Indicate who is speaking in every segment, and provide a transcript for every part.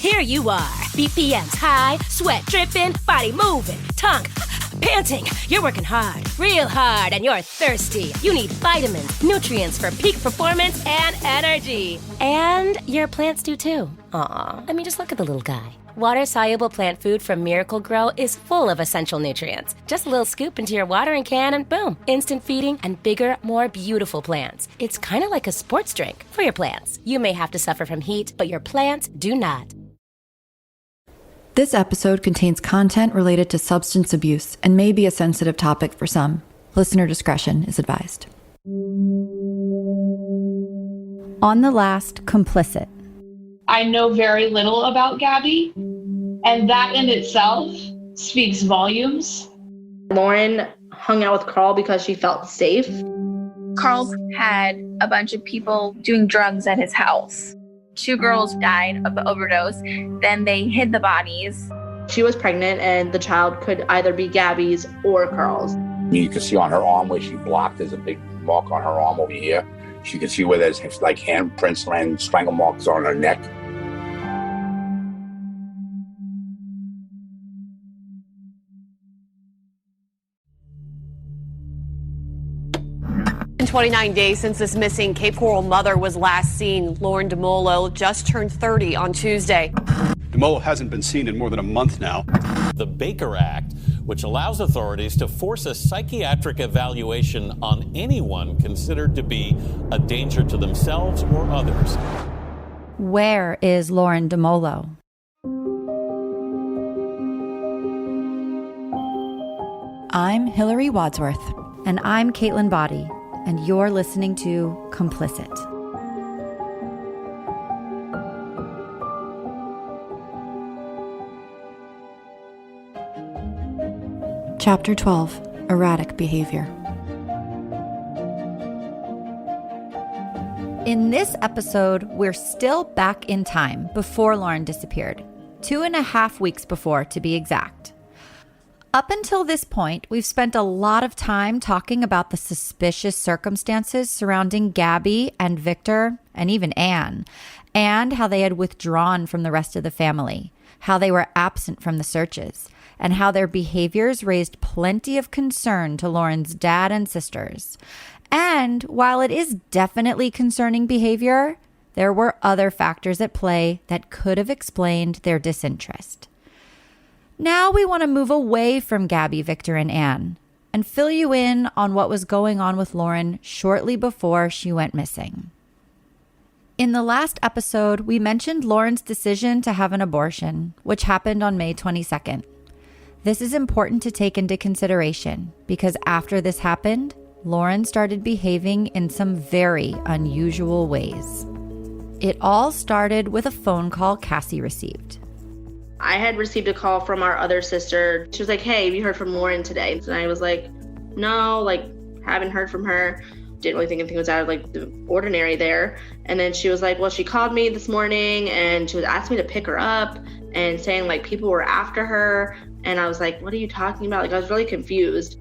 Speaker 1: Here you are, BPMs high, sweat dripping, body moving, tongue panting. You're working hard, real hard, and you're thirsty. You need vitamins, nutrients for peak performance and energy. And your plants do too. Aw, I mean, just look at the little guy. Water-soluble plant food from Miracle Grow is full of essential nutrients. Just a little scoop into your watering can and boom, instant feeding and bigger, more beautiful plants. It's kind of like a sports drink for your plants. You may have to suffer from heat, but your plants do not.
Speaker 2: This episode contains content related to substance abuse and may be a sensitive topic for some. Listener discretion is advised. On the last, complicit.
Speaker 3: I know very little about Gabby, and that in itself speaks volumes.
Speaker 4: Lauren hung out with Carl because she felt safe.
Speaker 5: Carl had a bunch of people doing drugs at his house. 2 girls died of the overdose. Then they hid the bodies.
Speaker 4: She was pregnant, and the child could either be Gabby's or Carl's.
Speaker 6: You can see on her arm where she blocked, there's a big mark on her arm over here. You can see where there's like handprints and strangle marks on her neck.
Speaker 7: In 29 days since this missing Cape Coral mother was last seen, Lauren Dumolo just turned 30 on Tuesday.
Speaker 8: Dumolo hasn't been seen in more than a month now.
Speaker 9: The Baker Act, which allows authorities to force a psychiatric evaluation on anyone considered to be a danger to themselves or others.
Speaker 2: Where is Lauren Dumolo? I'm Hillary Wadsworth. And I'm Caitlin Boddy. And you're listening to Complicit. Chapter 12, Erratic Behavior. In this episode, we're still back in time before Lauren disappeared. 2.5 weeks before, to be exact. Up until this point, we've spent a lot of time talking about the suspicious circumstances surrounding Gabby and Victor and even Anne, and how they had withdrawn from the rest of the family, how they were absent from the searches, and how their behaviors raised plenty of concern to Lauren's dad and sisters. And while it is definitely concerning behavior, there were other factors at play that could have explained their disinterest. Now we want to move away from Gabby, Victor, and Anne and fill you in on what was going on with Lauren shortly before she went missing. In the last episode, we mentioned Lauren's decision to have an abortion, which happened on May 22nd. This is important to take into consideration because after this happened, Lauren started behaving in some very unusual ways. It all started with a phone call Cassie received.
Speaker 4: I had received a call from our other sister. She was like, "Hey, have you heard from Lauren today?" And I was like, "No, haven't heard from her." Didn't really think anything was out of the ordinary there. And then she was like, "Well, she called me this morning and she was asking me to pick her up and saying people were after her." And I was like, "What are you talking about?" I was really confused.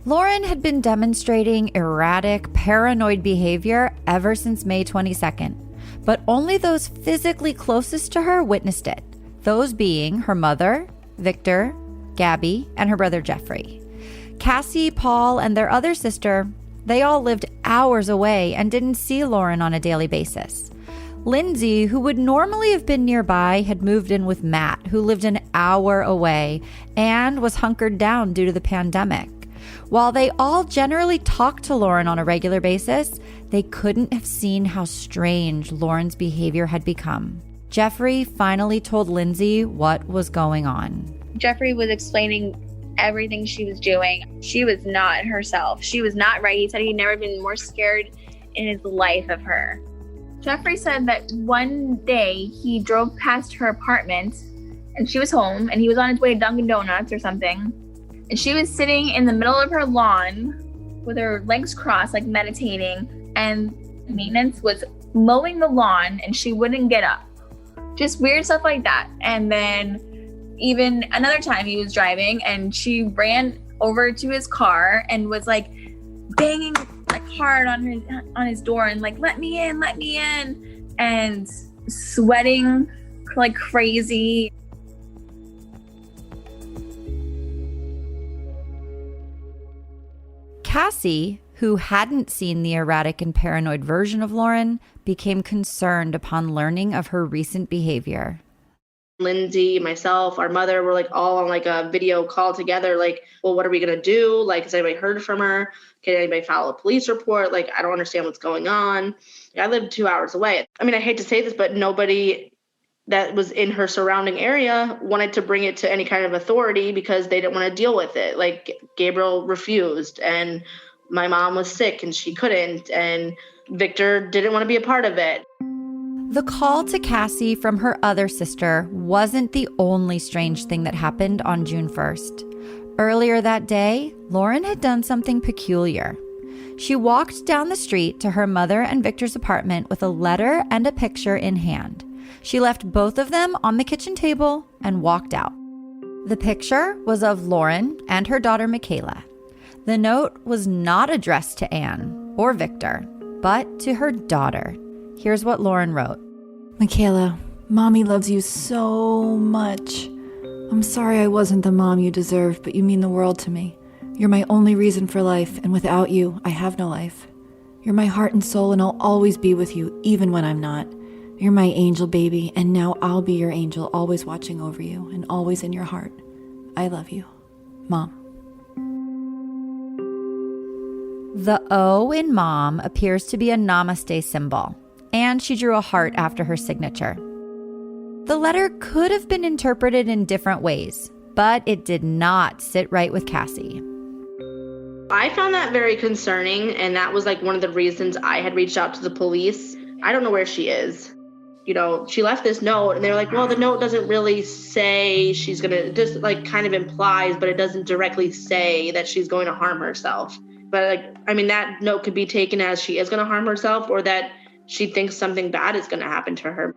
Speaker 2: Lauren had been demonstrating erratic, paranoid behavior ever since May 22nd, but only those physically closest to her witnessed it. Those being her mother, Victor, Gabby, and her brother Jeffrey. Cassie, Paul, and their other sister, they all lived hours away and didn't see Lauren on a daily basis. Lindsay, who would normally have been nearby, had moved in with Matt, who lived an hour away and was hunkered down due to the pandemic. While they all generally talked to Lauren on a regular basis, they couldn't have seen how strange Lauren's behavior had become. Jeffrey finally told Lindsay what was going on.
Speaker 5: Jeffrey was explaining everything she was doing. She was not herself. She was not right. He said he'd never been more scared in his life of her. Jeffrey said that one day he drove past her apartment and she was home and he was on his way to Dunkin' Donuts or something. And she was sitting in the middle of her lawn with her legs crossed, meditating, and maintenance was mowing the lawn and she wouldn't get up. Just weird stuff like that. And then even another time he was driving and she ran over to his car and was banging hard on his door and let me in, and sweating like crazy.
Speaker 2: Cassie, who hadn't seen the erratic and paranoid version of Lauren, became concerned upon learning of her recent behavior.
Speaker 4: Lindsay, myself, our mother were like all on like a video call together. Like, well, what are we going to do? Like, has anybody heard from her? Can anybody file a police report? Like, I don't understand what's going on. I live 2 hours away. I mean, I hate to say this, but nobody that was in her surrounding area wanted to bring it to any kind of authority because they didn't want to deal with it. Like, Gabriel refused, and my mom was sick and she couldn't, and Victor didn't want to be a part of it.
Speaker 2: The call to Cassie from her other sister wasn't the only strange thing that happened on June 1st. Earlier that day, Lauren had done something peculiar. She walked down the street to her mother and Victor's apartment with a letter and a picture in hand. She left both of them on the kitchen table and walked out. The picture was of Lauren and her daughter Michaela. The note was not addressed to Anne or Victor, but to her daughter. Here's what Lauren wrote.
Speaker 10: Michaela, Mommy loves you so much. I'm sorry I wasn't the mom you deserved, but you mean the world to me. You're my only reason for life, and without you, I have no life. You're my heart and soul, and I'll always be with you, even when I'm not. You're my angel baby, and now I'll be your angel, always watching over you, and always in your heart. I love you. Mom.
Speaker 2: The O in Mom appears to be a namaste symbol, and she drew a heart after her signature. The letter could have been interpreted in different ways, but it did not sit right with Cassie.
Speaker 4: I found that very concerning, and that was like one of the reasons I had reached out to the police. I don't know where she is. You know, she left this note, and they were like, well, the note doesn't really say she's going to, just like kind of implies, but it doesn't directly say that she's going to harm herself. But like, I mean, that note could be taken as she is going to harm herself, or that she thinks something bad is going to happen to her.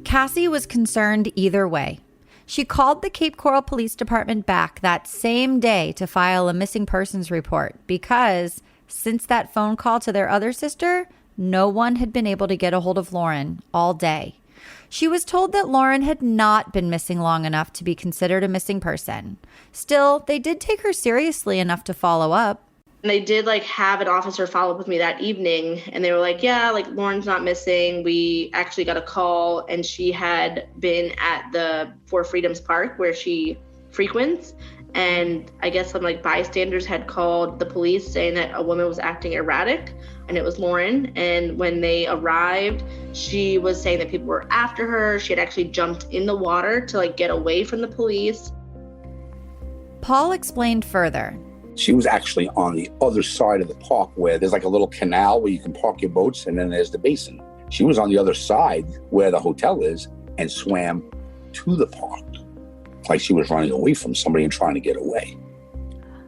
Speaker 2: Cassie was concerned either way. She called the Cape Coral Police Department back that same day to file a missing persons report because, since that phone call to their other sister, no one had been able to get a hold of Lauren all day. She was told that Lauren had not been missing long enough to be considered a missing person. Still, they did take her seriously enough to follow up.
Speaker 4: And they did like have an officer follow up with me that evening, and they were like, yeah, like Lauren's not missing. We actually got a call, and she had been at the Four Freedoms Park where she frequents. And I guess some like bystanders had called the police saying that a woman was acting erratic, and it was Lauren. And when they arrived, she was saying that people were after her. She had actually jumped in the water to like get away from the police.
Speaker 2: Paul explained further.
Speaker 6: She was actually on the other side of the park where there's like a little canal where you can park your boats, and then there's the basin. She was on the other side where the hotel is and swam to the park like she was running away from somebody and trying to get away.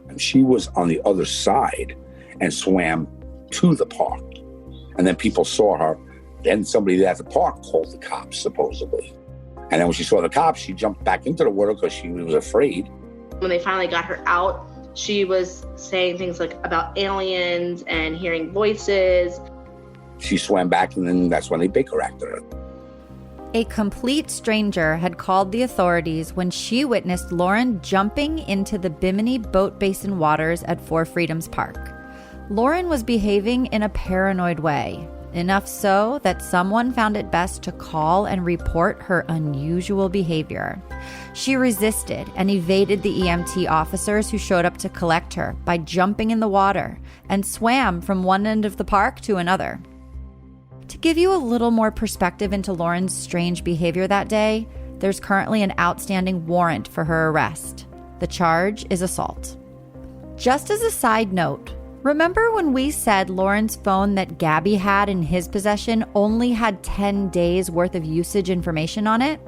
Speaker 6: And she was on the other side and swam to the park. And then people saw her. Then somebody there at the park called the cops, supposedly. And then when she saw the cops, she jumped back into the water because she was afraid.
Speaker 4: When they finally got her out, she was saying things like about aliens and hearing voices.
Speaker 6: She swam back, and then that's when they Baker acted her.
Speaker 2: A complete stranger had called the authorities when she witnessed Lauren jumping into the Bimini Boat Basin waters at Four Freedoms Park. Lauren was behaving in a paranoid way, enough so that someone found it best to call and report her unusual behavior. She resisted and evaded the EMT officers who showed up to collect her by jumping in the water and swam from one end of the park to another. To give you a little more perspective into Lauren's strange behavior that day, there's currently an outstanding warrant for her arrest. The charge is assault. Just as a side note, remember when we said Lauren's phone that Gabby had in his possession only had 10 days worth of usage information on it?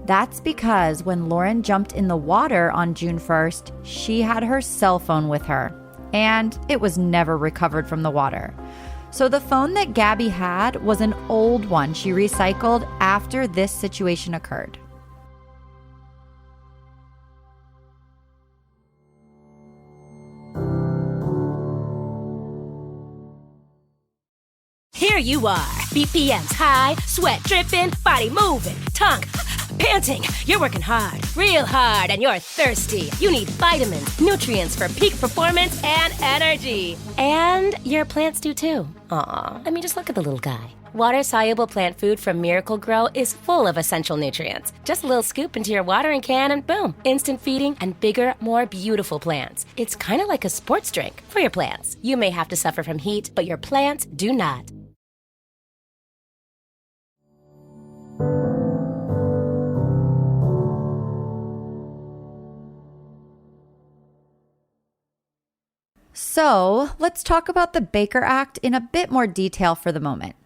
Speaker 2: That's because when Lauren jumped in the water on June 1st, she had her cell phone with her, and it was never recovered from the water. So the phone that Gabby had was an old one she recycled after this situation occurred.
Speaker 1: Here you are, BPMs high, sweat dripping, body moving, tongue panting. You're working hard, real hard, and you're thirsty. You need vitamins, nutrients for peak performance and energy. And your plants do too. Aw, I mean, just look at the little guy. Water-soluble plant food from Miracle Grow is full of essential nutrients. Just a little scoop into your watering can and boom, instant feeding and bigger, more beautiful plants. It's kind of like a sports drink for your plants. You may have to suffer from heat, but your plants do not.
Speaker 2: So let's talk about the Baker Act in a bit more detail for the moment.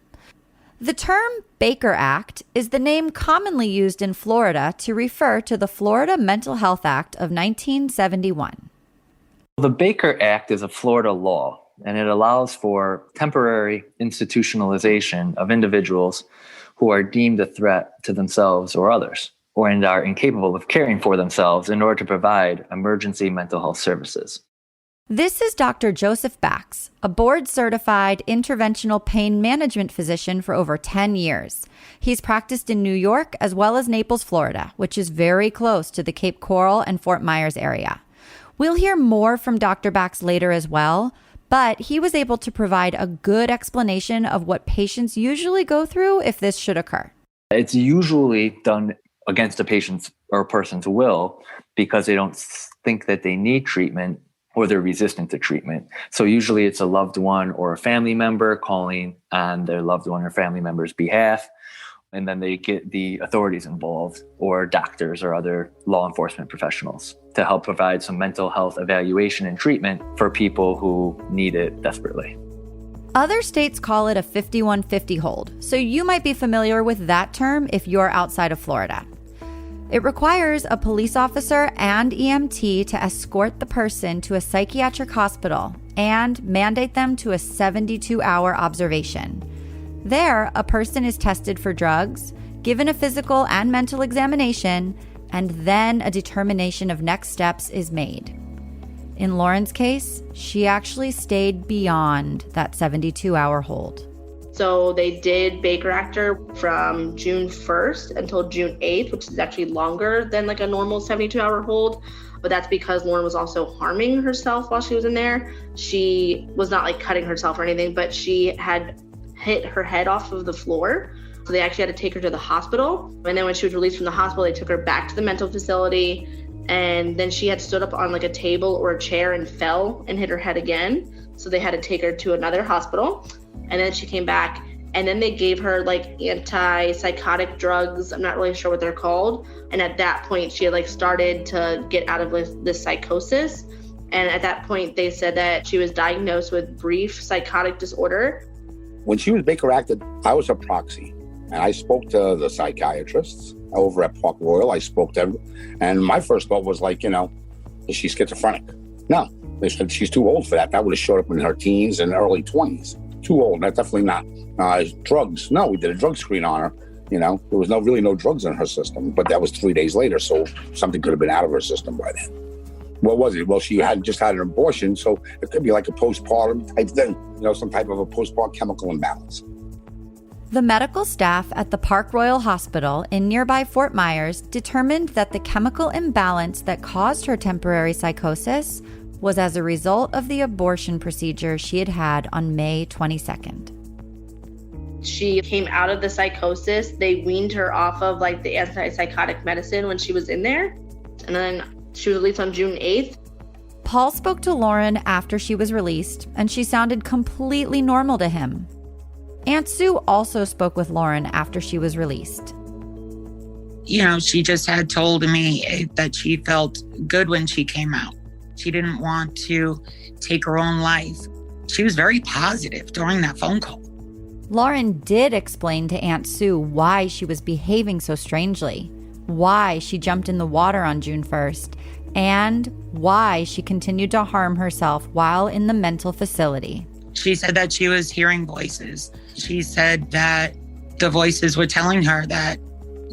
Speaker 2: The term Baker Act is the name commonly used in Florida to refer to the Florida Mental Health Act of 1971.
Speaker 11: The Baker Act is a Florida law, and it allows for temporary institutionalization of individuals who are deemed a threat to themselves or others, or and are incapable of caring for themselves in order to provide emergency mental health services.
Speaker 2: This is Dr. Joseph Bax, a board-certified interventional pain management physician for over 10 years. He's practiced in New York as well as Naples, Florida, which is very close to the Cape Coral and Fort Myers area. We'll hear more from Dr. Bax later as well, but he was able to provide a good explanation of what patients usually go through if this should occur.
Speaker 11: It's usually done against a patient's or a person's will because they don't think that they need treatment or they're resistant to treatment. So usually it's a loved one or a family member calling on their loved one or family member's behalf, and then they get the authorities involved or doctors or other law enforcement professionals to help provide some mental health evaluation and treatment for people who need it desperately.
Speaker 2: Other states call it a 5150 hold, so you might be familiar with that term if you're outside of Florida. It requires a police officer and EMT to escort the person to a psychiatric hospital and mandate them to a 72-hour observation. There, a person is tested for drugs, given a physical and mental examination, and then a determination of next steps is made. In Lauren's case, she actually stayed beyond that 72-hour hold.
Speaker 4: So they did Baker Act her from June 1st until June 8th, which is actually longer than like a normal 72-hour hold. But that's because Lauren was also harming herself while she was in there. She was not like cutting herself or anything, but she had hit her head off of the floor. So they actually had to take her to the hospital. And then when she was released from the hospital, they took her back to the mental facility. And then she had stood up on like a table or a chair and fell and hit her head again. So they had to take her to another hospital. And then she came back, and then they gave her like anti-psychotic drugs. I'm not really sure what they're called. And at that point, she had like started to get out of this psychosis. And at that point, they said that she was diagnosed with brief psychotic disorder.
Speaker 6: When she was Baker acted, I was her proxy. And I spoke to the psychiatrists over at Park Royal. I spoke to them. And my first thought was like, is she schizophrenic? No, they said she's too old for that. That would have showed up in her teens and early 20s. Too old, that's definitely not. Drugs, no, we did a drug screen on her. There was really no drugs in her system, but that was 3 days later, so something could have been out of her system by then. What was it? Well, she had just had an abortion, so it could be like a postpartum type thing, some type of a postpartum chemical imbalance.
Speaker 2: The medical staff at the Park Royal Hospital in nearby Fort Myers determined that the chemical imbalance that caused her temporary psychosis was as a result of the abortion procedure she had had on May 22nd.
Speaker 4: She came out of the psychosis. They weaned her off of like the antipsychotic medicine when she was in there. And then she was released on June 8th.
Speaker 2: Paul spoke to Lauren after she was released, and she sounded completely normal to him. Aunt Sue also spoke with Lauren after she was released.
Speaker 12: She just had told me that she felt good when she came out. She didn't want to take her own life. She was very positive during that phone call.
Speaker 2: Lauren did explain to Aunt Sue why she was behaving so strangely, why she jumped in the water on June 1st, and why she continued to harm herself while in the mental facility.
Speaker 12: She said that she was hearing voices. She said that the voices were telling her that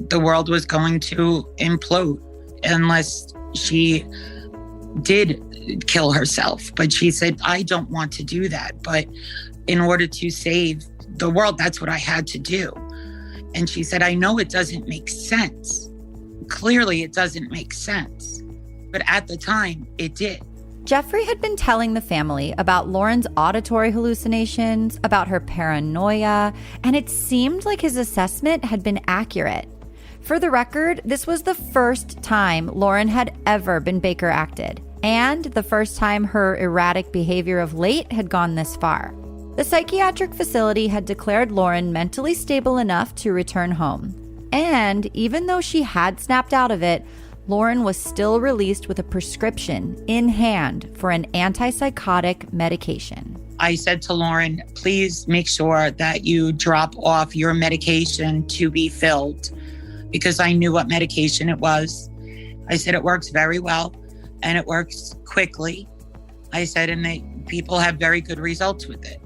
Speaker 12: the world was going to implode unless she did kill herself. But she said, I don't want to do that. But in order to save the world, that's what I had to do. And she said, I know it doesn't make sense. Clearly, it doesn't make sense. But at the time, it did.
Speaker 2: Jeffrey had been telling the family about Lauren's auditory hallucinations, about her paranoia, and it seemed like his assessment had been accurate. For the record, this was the first time Lauren had ever been Baker acted, and the first time her erratic behavior of late had gone this far. The psychiatric facility had declared Lauren mentally stable enough to return home. And even though she had snapped out of it, Lauren was still released with a prescription in hand for an antipsychotic medication.
Speaker 12: I said to Lauren, please make sure that you drop off your medication to be filled, because I knew what medication it was. I said, it works very well and it works quickly. I said, and people have very good results with it,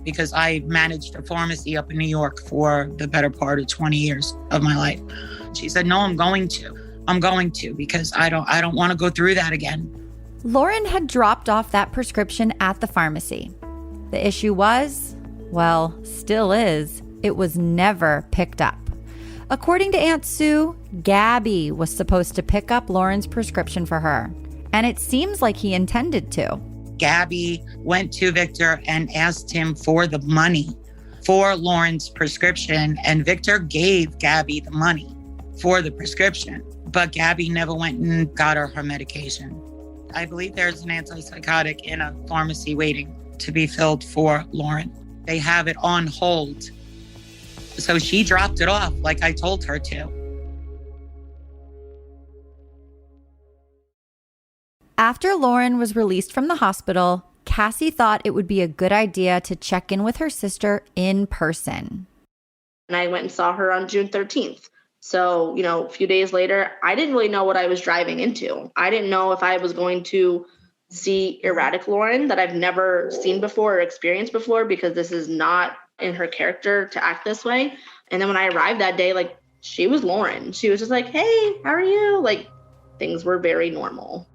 Speaker 12: because I managed a pharmacy up in New York for the better part of 20 years of my life. She said, no, I'm going to, because I don't want to go through that again.
Speaker 2: Lauren had dropped off that prescription at the pharmacy. The issue was, well, still is, it was never picked up. According to Aunt Sue, Gabby was supposed to pick up Lauren's prescription for her, and it seems like he intended to.
Speaker 12: Gabby went to Victor and asked him for the money for Lauren's prescription, and Victor gave Gabby the money for the prescription, but Gabby never went and got her medication. I believe there's an antipsychotic in a pharmacy waiting to be filled for Lauren. They have it on hold. So she dropped it off like I told her to.
Speaker 2: After Lauren was released from the hospital, Cassie thought it would be a good idea to check in with her sister in person.
Speaker 4: And I went and saw her on June 13th. So, a few days later, I didn't really know what I was driving into. I didn't know if I was going to see erratic Lauren that I've never seen before or experienced before, because this is not in her character to act this way. And then when I arrived that day, she was Lauren. She was just like, hey, how are you? Things were very normal.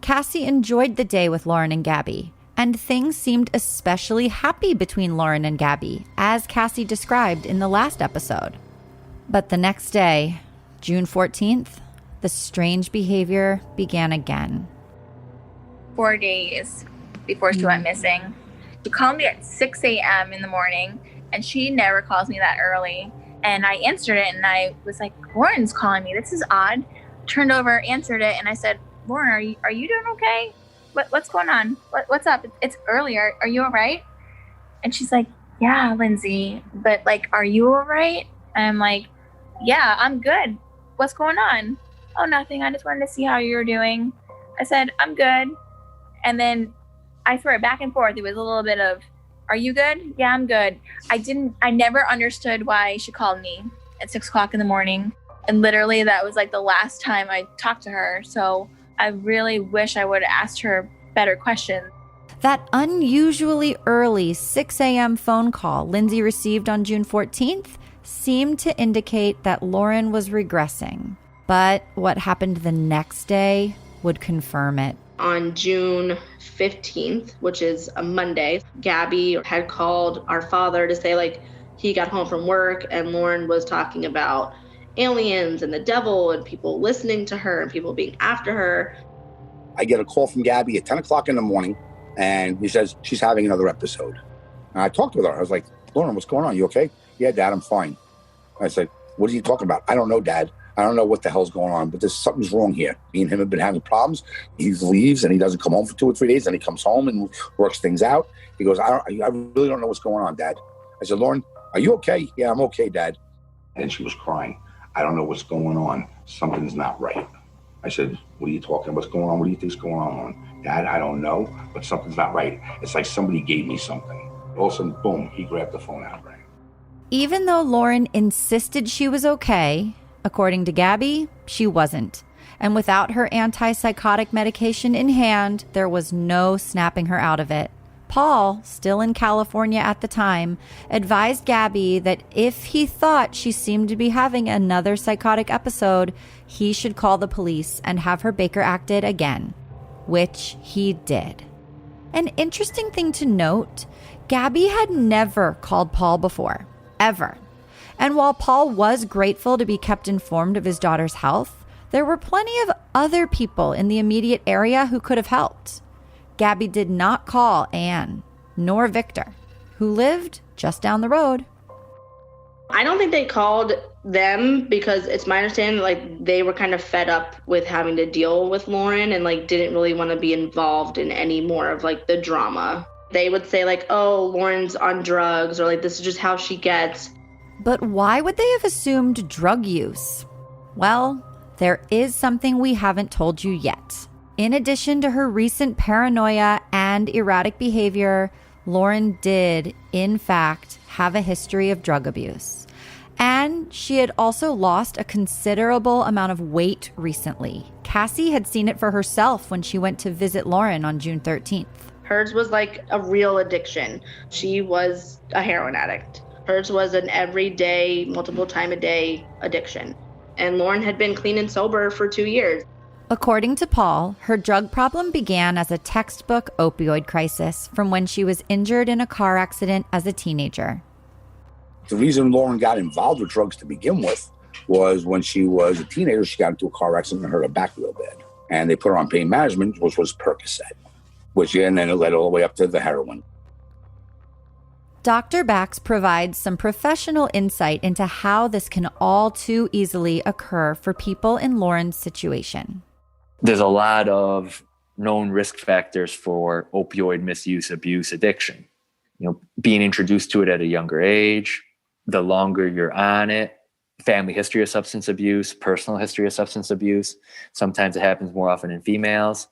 Speaker 2: Cassie enjoyed the day with Lauren and Gabby, and things seemed especially happy between Lauren and Gabby, as Cassie described in the last episode. But the next day, June 14th, the strange behavior began again.
Speaker 5: 4 days before she went missing. She called me at 6 a.m. in the morning, and she never calls me that early. And I answered it, and I was like, Lauren's calling me. This is odd. Turned over, answered it, and I said, Lauren, are you doing okay? What's going on? What's up? It's early. Are you all right? And she's like, yeah, Lindsay, but are you all right? And I'm like, yeah, I'm good. What's going on? Oh, nothing. I just wanted to see how you were doing. I said, I'm good. And then I threw it back and forth. It was a little bit of, are you good? Yeah, I'm good. I never understood why she called me at 6 o'clock in the morning. And literally that was the last time I talked to her. So I really wish I would have asked her better questions.
Speaker 2: That unusually early 6 a.m. phone call Lindsay received on June 14th seemed to indicate that Lauren was regressing. But what happened the next day would confirm it.
Speaker 4: On June 15th, which is a Monday, Gabby had called our father to say he got home from work and Lauren was talking about aliens and the devil and people listening to her and people being after her.
Speaker 6: I get a call from Gabby at 10 o'clock in the morning, and he says she's having another episode. And I talked with her. I was like, Lauren, what's going on? You okay? Yeah, Dad, I'm fine. I said, what are you talking about? I don't know, Dad. I don't know what the hell's going on, but something's wrong here. Me and him have been having problems. He leaves and he doesn't come home for 2 or 3 days. Then he comes home and works things out. He goes, I really don't know what's going on, Dad. I said, Lauren, are you okay? Yeah, I'm okay, Dad. And she was crying. I don't know what's going on. Something's not right. I said, what are you talking about? What's going on? What do you think's going on? Dad, I don't know, but something's not right. It's like somebody gave me something. All of a sudden, boom, he grabbed the phone out. Right?
Speaker 2: Even though Lauren insisted she was okay, according to Gabby, she wasn't. And without her antipsychotic medication in hand, there was no snapping her out of it. Paul, still in California at the time, advised Gabby that if he thought she seemed to be having another psychotic episode, he should call the police and have her Baker acted again, which he did. An interesting thing to note Gabby had never called Paul before, ever. And while Paul was grateful to be kept informed of his daughter's health, there were plenty of other people in the immediate area who could have helped. Gabby did not call Anne, nor Victor, who lived just down the road.
Speaker 4: I don't think they called them because it's my understanding like they were kind of fed up with having to deal with Lauren and like didn't really want to be involved in any more of like the drama. They would say like, oh, Lauren's on drugs, or like this is just how she gets.
Speaker 2: But why would they have assumed drug use? Well, there is something we haven't told you yet. In addition to her recent paranoia and erratic behavior, Lauren did, in fact, have a history of drug abuse. And she had also lost a considerable amount of weight recently. Cassie had seen it for herself when she went to visit Lauren on June 13th.
Speaker 4: Hers was like a real addiction. She was a heroin addict. Hers was an everyday, multiple time a day addiction. And Lauren had been clean and sober for 2 years.
Speaker 2: According to Paul, her drug problem began as a textbook opioid crisis from when she was injured in a car accident as a teenager.
Speaker 6: The reason Lauren got involved with drugs to begin with was when she was a teenager, she got into a car accident and hurt her back real bad. And they put her on pain management, which was Percocet, and then it led all the way up to the heroin.
Speaker 2: Dr. Bax provides some professional insight into how this can all too easily occur for people in Lauren's situation.
Speaker 11: There's a lot of known risk factors for opioid misuse, abuse, addiction. Being introduced to it at a younger age, the longer you're on it, family history of substance abuse, personal history of substance abuse. Sometimes it happens more often in females,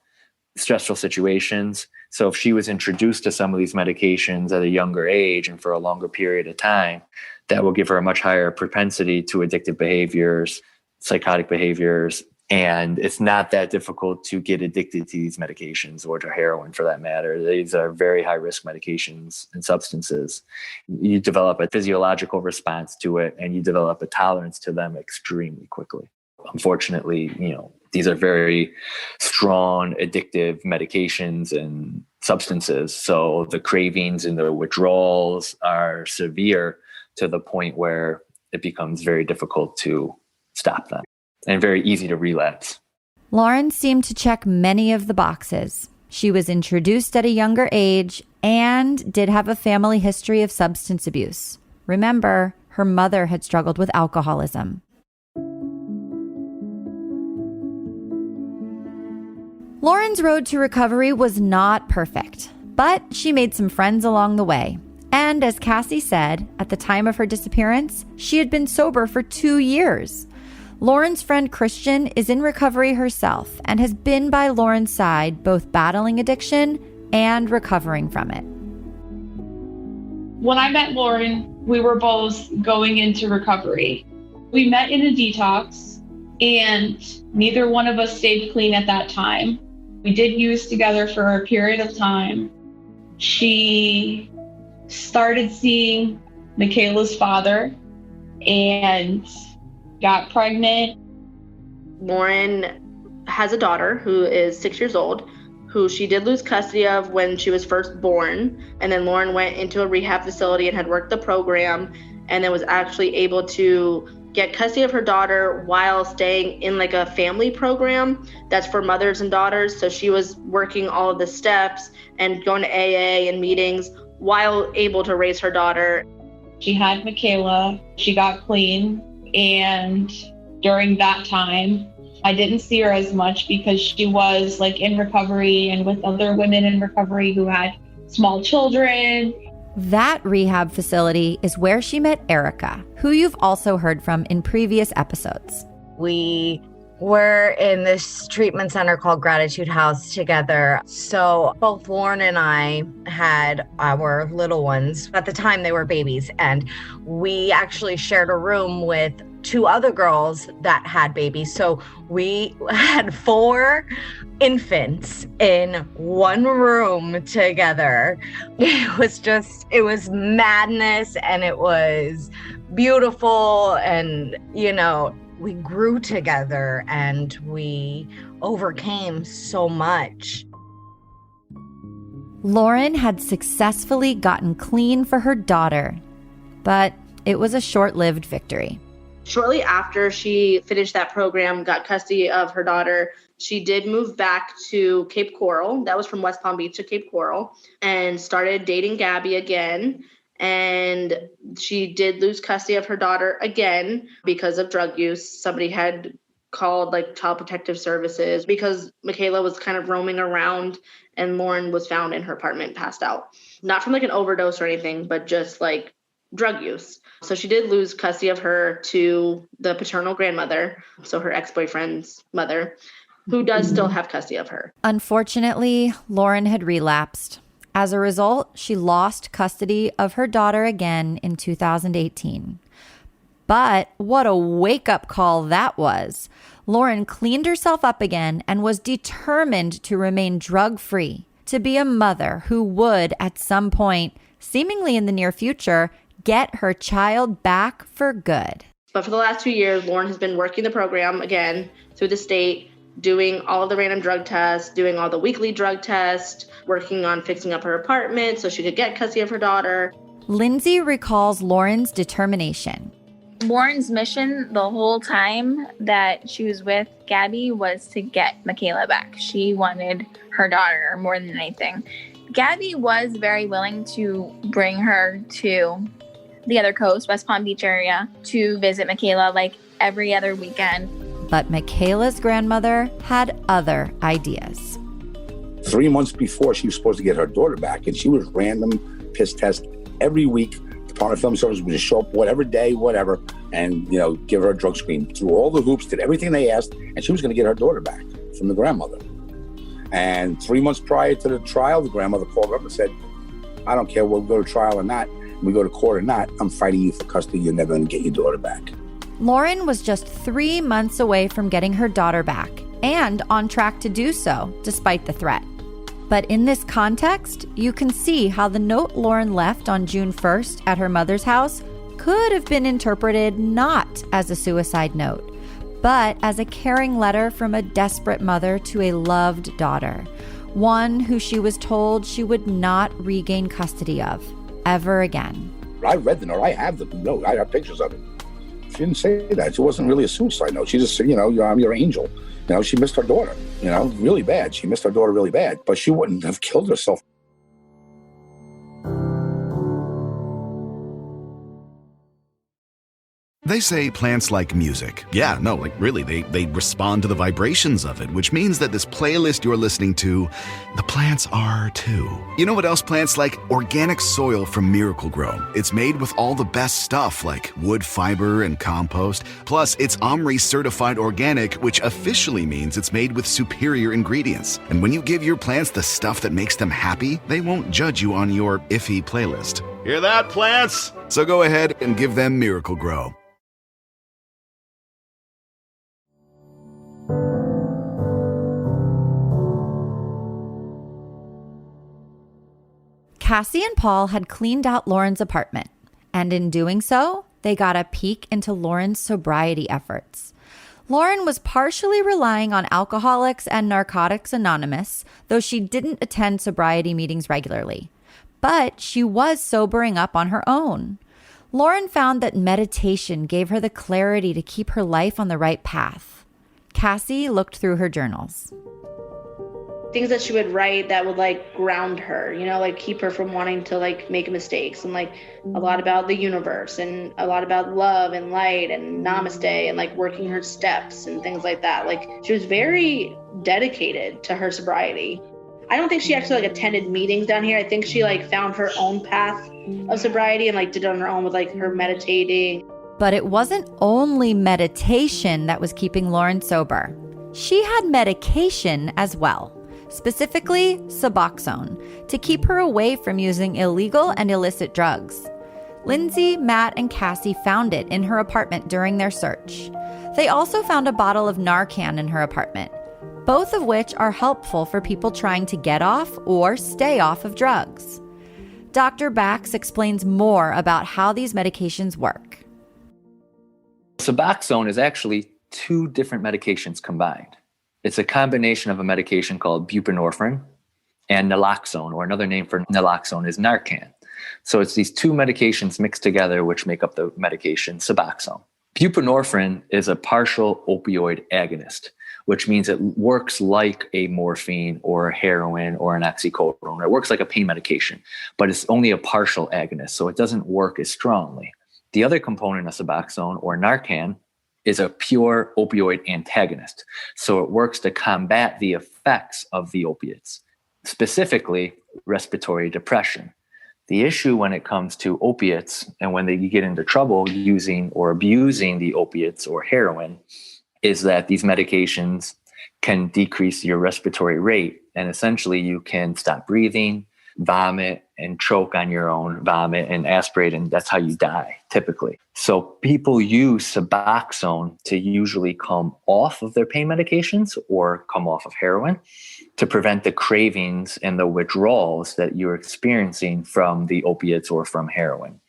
Speaker 11: stressful situations. So if she was introduced to some of these medications at a younger age and for a longer period of time, that will give her a much higher propensity to addictive behaviors, psychotic behaviors. And it's not that difficult to get addicted to these medications or to heroin for that matter. These are very high risk medications and substances. You develop a physiological response to it and you develop a tolerance to them extremely quickly. Unfortunately, these are very strong addictive medications and substances. So the cravings and the withdrawals are severe to the point where it becomes very difficult to stop them and very easy to relapse.
Speaker 2: Lauren seemed to check many of the boxes. She was introduced at a younger age and did have a family history of substance abuse. Remember, her mother had struggled with alcoholism. Lauren's road to recovery was not perfect, but she made some friends along the way. And as Cassie said, at the time of her disappearance, she had been sober for 2 years. Lauren's friend Christian is in recovery herself and has been by Lauren's side, both battling addiction and recovering from it.
Speaker 3: When I met Lauren, we were both going into recovery. We met in a detox, and neither one of us stayed clean at that time. We did use together for a period of time. She started seeing Michaela's father and got pregnant.
Speaker 4: Lauren has a daughter who is 6 years old, who she did lose custody of when she was first born. And then Lauren went into a rehab facility and had worked the program and then was actually able to get custody of her daughter while staying in like a family program that's for mothers and daughters. So she was working all of the steps and going to AA and meetings while able to raise her daughter.
Speaker 3: She had Michaela, she got clean, and during that time, I didn't see her as much because she was like in recovery and with other women in recovery who had small children.
Speaker 2: That rehab facility is where she met Erica, who you've also heard from in previous episodes.
Speaker 13: We were in this treatment center called Gratitude House together. So both Lauren and I had our little ones. At the time, they were babies. And we actually shared a room with 2 other girls that had babies. So we had 4 infants in one room together. It was madness and it was beautiful. And, we grew together and we overcame so much.
Speaker 2: Lauren had successfully gotten clean for her daughter, but it was a short-lived victory.
Speaker 4: Shortly after she finished that program, got custody of her daughter, she did move back to Cape Coral. That was from West Palm Beach to Cape Coral, and started dating Gabby again. And she did lose custody of her daughter again because of drug use. Somebody had called like Child Protective Services because Michaela was kind of roaming around and Lauren was found in her apartment passed out. Not from like an overdose or anything, but just like drug use. So she did lose custody of her to the paternal grandmother, so her ex-boyfriend's mother, who does still have custody of her.
Speaker 2: Unfortunately, Lauren had relapsed. As a result, she lost custody of her daughter again in 2018. But what a wake-up call that was. Lauren cleaned herself up again and was determined to remain drug-free, to be a mother who would, at some point, seemingly in the near future, get her child back for good.
Speaker 4: But for the last 2 years, Lauren has been working the program again through the state, doing all of the random drug tests, doing all the weekly drug tests, working on fixing up her apartment so she could get custody of her daughter.
Speaker 2: Lindsay recalls Lauren's determination.
Speaker 5: Lauren's mission the whole time that she was with Gabby was to get Michaela back. She wanted her daughter more than anything. Gabby was very willing to bring her to the other coast, West Palm Beach area, to visit Michaela like every other weekend.
Speaker 2: But Michaela's grandmother had other ideas.
Speaker 6: 3 months before she was supposed to get her daughter back, and she was random piss test every week. Department of Film Services would just show up whatever day, whatever, and, give her a drug screen. Through all the hoops, did everything they asked, and she was going to get her daughter back from the grandmother. And 3 months prior to the trial, the grandmother called her up and said, I don't care, we'll go to trial or not, we go to court or not, I'm fighting you for custody, you're never going to get your daughter back.
Speaker 2: Lauren was just 3 months away from getting her daughter back, and on track to do so, despite the threat. But in this context, you can see how the note Lauren left on June 1st at her mother's house could have been interpreted not as a suicide note, but as a caring letter from a desperate mother to a loved daughter, one who she was told she would not regain custody of ever again.
Speaker 6: I read the note. I have the note. I have pictures of it. She didn't say that. It wasn't really a suicide note. She just said, I'm your angel. She missed her daughter, really bad. She missed her daughter really bad, but she wouldn't have killed herself.
Speaker 14: They say plants like music. Yeah, no, really, they respond to the vibrations of it, which means that this playlist you're listening to, the plants are too. You know what else plants like? Organic soil from Miracle-Gro. It's made with all the best stuff like wood fiber and compost. Plus, it's OMRI certified organic, which officially means it's made with superior ingredients. And when you give your plants the stuff that makes them happy, they won't judge you on your iffy playlist. Hear that, plants? So go ahead and give them Miracle-Gro.
Speaker 2: Cassie and Paul had cleaned out Lauren's apartment, and in doing so, they got a peek into Lauren's sobriety efforts. Lauren was partially relying on Alcoholics and Narcotics Anonymous, though she didn't attend sobriety meetings regularly. But she was sobering up on her own. Lauren found that meditation gave her the clarity to keep her life on the right path. Cassie looked through her journals.
Speaker 4: Things that she would write that would ground her, keep her from wanting to make mistakes, and a lot about the universe and a lot about love and light and namaste and working her steps and things like that. She was very dedicated to her sobriety. I don't think she actually attended meetings down here. I think she found her own path of sobriety and did it on her own with her meditating.
Speaker 2: But it wasn't only meditation that was keeping Lauren sober. She had medication as well. Specifically Suboxone, to keep her away from using illegal and illicit drugs. Lindsay, Matt, and Cassie found it in her apartment during their search. They also found a bottle of Narcan in her apartment, both of which are helpful for people trying to get off or stay off of drugs. Dr. Bax explains more about how these medications work.
Speaker 11: Suboxone is actually 2 different medications combined. It's a combination of a medication called buprenorphine and naloxone, or another name for naloxone is Narcan. So it's these two medications mixed together which make up the medication Suboxone. Buprenorphine is a partial opioid agonist, which means it works like a morphine or a heroin or an oxycodone. It works like a pain medication, but it's only a partial agonist, so it doesn't work as strongly. The other component of Suboxone, or Narcan, is a pure opioid antagonist. So it works to combat the effects of the opiates, specifically respiratory depression. The issue when it comes to opiates and when they get into trouble using or abusing the opiates or heroin is that these medications can decrease your respiratory rate. And essentially you can stop breathing, vomit, and choke on your own vomit and aspirate, and that's how you die typically. So people use Suboxone to usually come off of their pain medications or come off of heroin to prevent the cravings and the withdrawals that you're experiencing from the opiates or from heroin.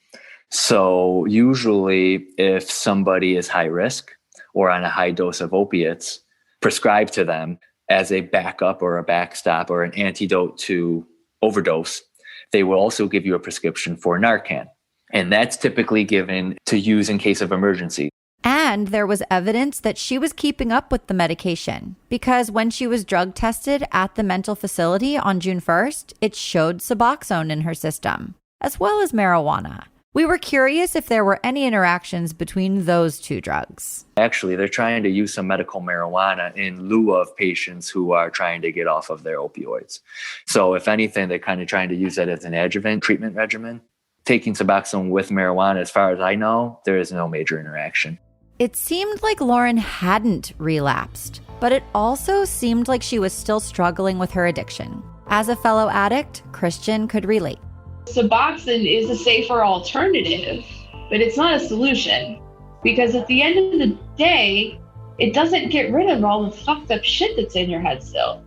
Speaker 11: So usually if somebody is high risk or on a high dose of opiates prescribed to them as a backup or a backstop or an antidote to overdose, they will also give you a prescription for Narcan. And that's typically given to use in case of emergency.
Speaker 2: And there was evidence that she was keeping up with the medication because when she was drug tested at the mental facility on June 1st, it showed Suboxone in her system, as well as marijuana. We were curious if there were any interactions between those two drugs.
Speaker 11: Actually, they're trying to use some medical marijuana in lieu of patients who are trying to get off of their opioids. So if anything, they're kind of trying to use that as an adjuvant treatment regimen. Taking Suboxone with marijuana, as far as I know, there is no major interaction.
Speaker 2: It seemed like Lauren hadn't relapsed, but it also seemed like she was still struggling with her addiction. As a fellow addict, Christian could relate.
Speaker 3: Suboxone is a safer alternative, but it's not a solution because at the end of the day, it doesn't get rid of all the fucked up shit that's in your head still.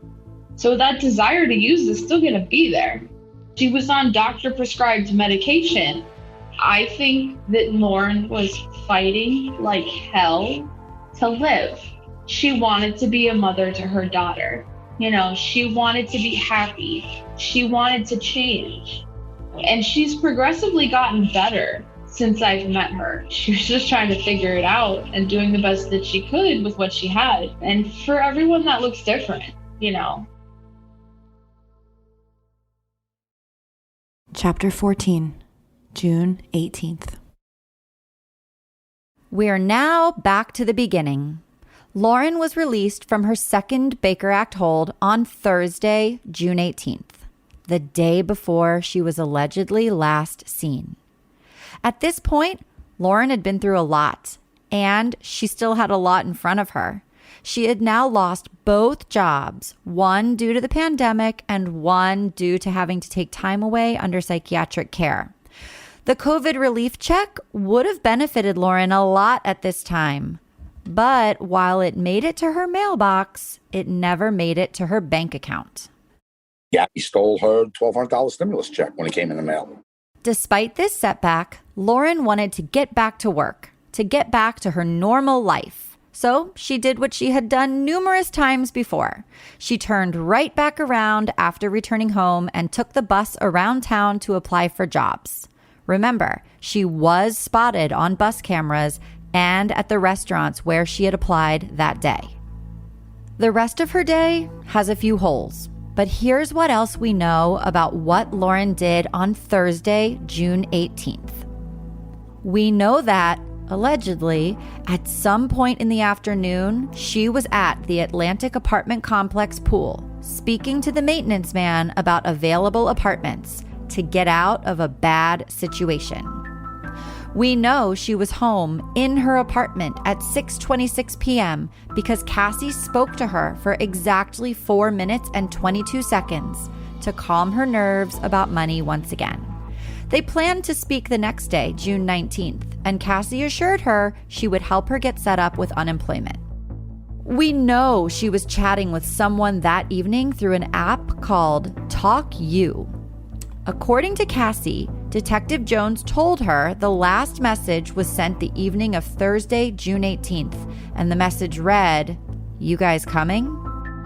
Speaker 3: So that desire to use is still going to be there. She was on doctor prescribed medication. I think that Lauren was fighting like hell to live. She wanted to be a mother to her daughter. You know, she wanted to be happy. She wanted to change. And she's progressively gotten better since I've met her. She was just trying to figure it out and doing the best that she could with what she had. And for everyone, that looks different, you know.
Speaker 10: Chapter 14, June 18th.
Speaker 2: We are now back to the beginning. Lauren was released from her second Baker Act hold on Thursday, June 18th, the day before she was allegedly last seen. At this point, Lauren had been through a lot, and she still had a lot in front of her. She had now lost both jobs, one due to the pandemic and one due to having to take time away under psychiatric care. The COVID relief check would have benefited Lauren a lot at this time. But while it made it to her mailbox, it never made it to her bank account.
Speaker 6: Yeah, he stole her $1,200 stimulus check when it came in the mail.
Speaker 2: Despite this setback, Lauren wanted to get back to work, to get back to her normal life. So she did what she had done numerous times before. She turned right back around after returning home and took the bus around town to apply for jobs. Remember, she was spotted on bus cameras and at the restaurants where she had applied that day. The rest of her day has a few holes, but here's what else we know about what Lauren did on Thursday, June 18th. We know that, allegedly, at some point in the afternoon, she was at the Atlantic apartment complex pool, speaking to the maintenance man about available apartments to get out of a bad situation. We know she was home in her apartment at 6:26 p.m. because Cassie spoke to her for exactly 4 minutes and 22 seconds to calm her nerves about money once again. They planned to speak the next day, June 19th, and Cassie assured her she would help her get set up with unemployment. We know she was chatting with someone that evening through an app called Talk You. According to Cassie, Detective Jones told her the last message was sent the evening of Thursday, June 18th, and the message read, "You guys coming?"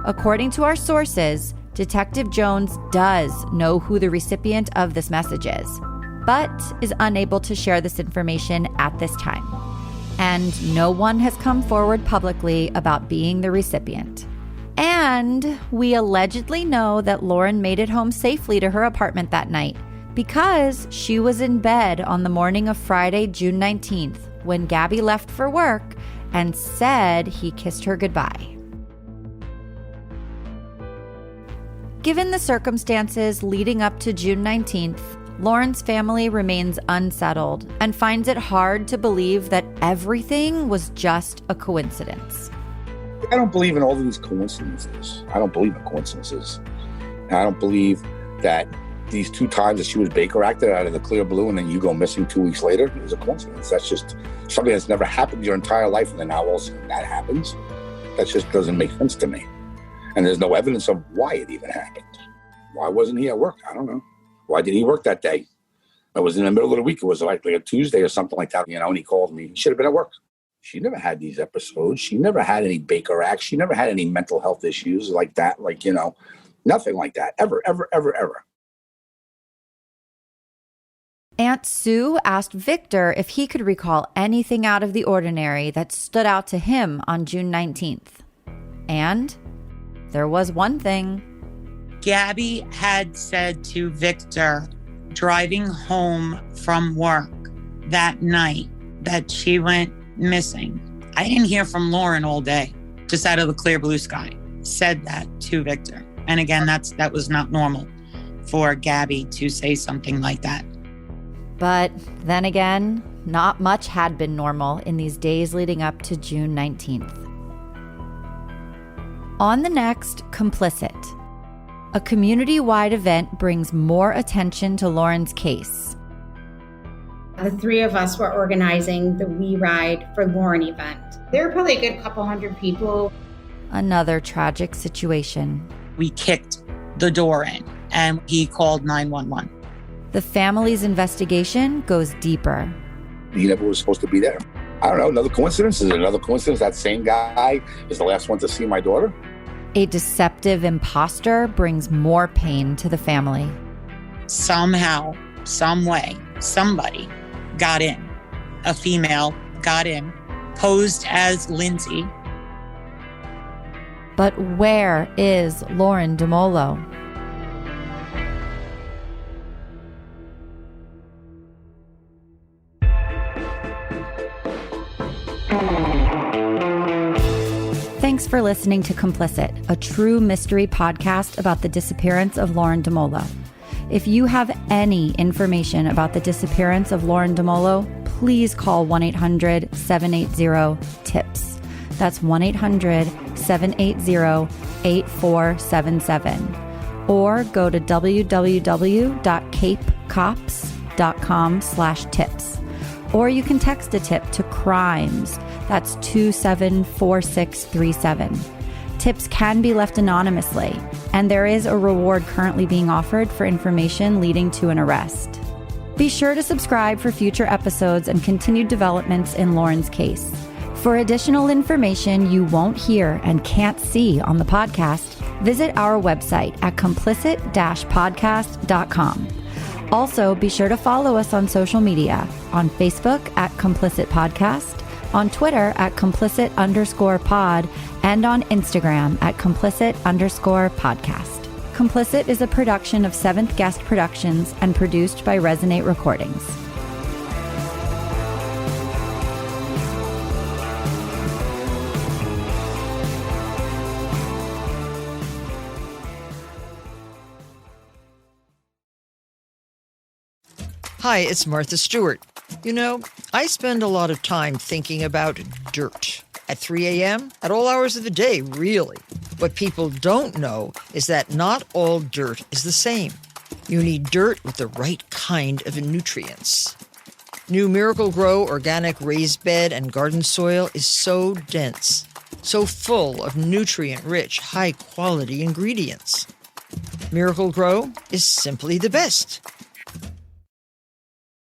Speaker 2: According to our sources, Detective Jones does know who the recipient of this message is, but is unable to share this information at this time. And no one has come forward publicly about being the recipient. And we allegedly know that Lauren made it home safely to her apartment that night because she was in bed on the morning of Friday, June 19th, when Gabby left for work and said he kissed her goodbye. Given the circumstances leading up to June 19th, Lauren's family remains unsettled and finds it hard to believe that everything was just a coincidence.
Speaker 6: I don't believe in all of these coincidences. I don't believe in coincidences. And I don't believe that these 2 times that she was Baker acted out of the clear blue and then you go missing 2 weeks later is a coincidence. That's just something that's never happened your entire life, and then now all of a sudden that happens. That just doesn't make sense to me. And there's no evidence of why it even happened. Why wasn't he at work? I don't know. Why did he work that day? It was in the middle of the week. It was like a Tuesday or something like that, and he called me. He should have been at work. She never had these episodes. She never had any Baker acts. She never had any mental health issues like that. Nothing like that. Ever, ever, ever, ever.
Speaker 2: Aunt Sue asked Victor if he could recall anything out of the ordinary that stood out to him on June 19th. And there was one thing.
Speaker 12: Gabby had said to Victor, driving home from work that night, that she went missing. I didn't hear from Lauren all day, just out of the clear blue sky. Said that to Victor. And again, that was not normal for Gabby to say something like that.
Speaker 2: But then again, not much had been normal in these days leading up to June 19th. On the next, Complicit. A community-wide event brings more attention to Lauren's case.
Speaker 15: The 3 of us were organizing the We Ride for Lauren event. There were probably a good couple hundred people.
Speaker 2: Another tragic situation.
Speaker 12: We kicked the door in and he called 911.
Speaker 2: The family's investigation goes deeper.
Speaker 6: He never was supposed to be there. I don't know, another coincidence? Is it another coincidence that same guy is the last one to see my daughter?
Speaker 2: A deceptive imposter brings more pain to the family.
Speaker 12: Somehow, some way, somebody got in. A female got in, posed as Lindsay.
Speaker 2: But where is Lauren Dumolo? Thanks for listening to Complicit, a true mystery podcast about the disappearance of Lauren Dumolo. If you have any information about the disappearance of Lauren Dumolo, please call 1-800-780-TIPS. That's 1-800-780-8477. Or go to www.capecops.com/tips. Or you can text a tip to CRIMES. That's 274637. Tips can be left anonymously, and there is a reward currently being offered for information leading to an arrest. Be sure to subscribe for future episodes and continued developments in Lauren's case. For additional information you won't hear and can't see on the podcast, visit our website at complicit-podcast.com. Also, be sure to follow us on social media, on Facebook at Complicit Podcast, on Twitter at complicit_pod, and on Instagram at complicit_podcast. Complicit is a production of Seventh Guest Productions and produced by Resonate Recordings.
Speaker 16: Hi, it's Martha Stewart. You know, I spend a lot of time thinking about dirt. At 3 a.m., at all hours of the day, really. What people don't know is that not all dirt is the same. You need dirt with the right kind of nutrients. New Miracle Grow organic raised bed and garden soil is so dense, so full of nutrient-rich, high-quality ingredients. Miracle Grow is simply the best.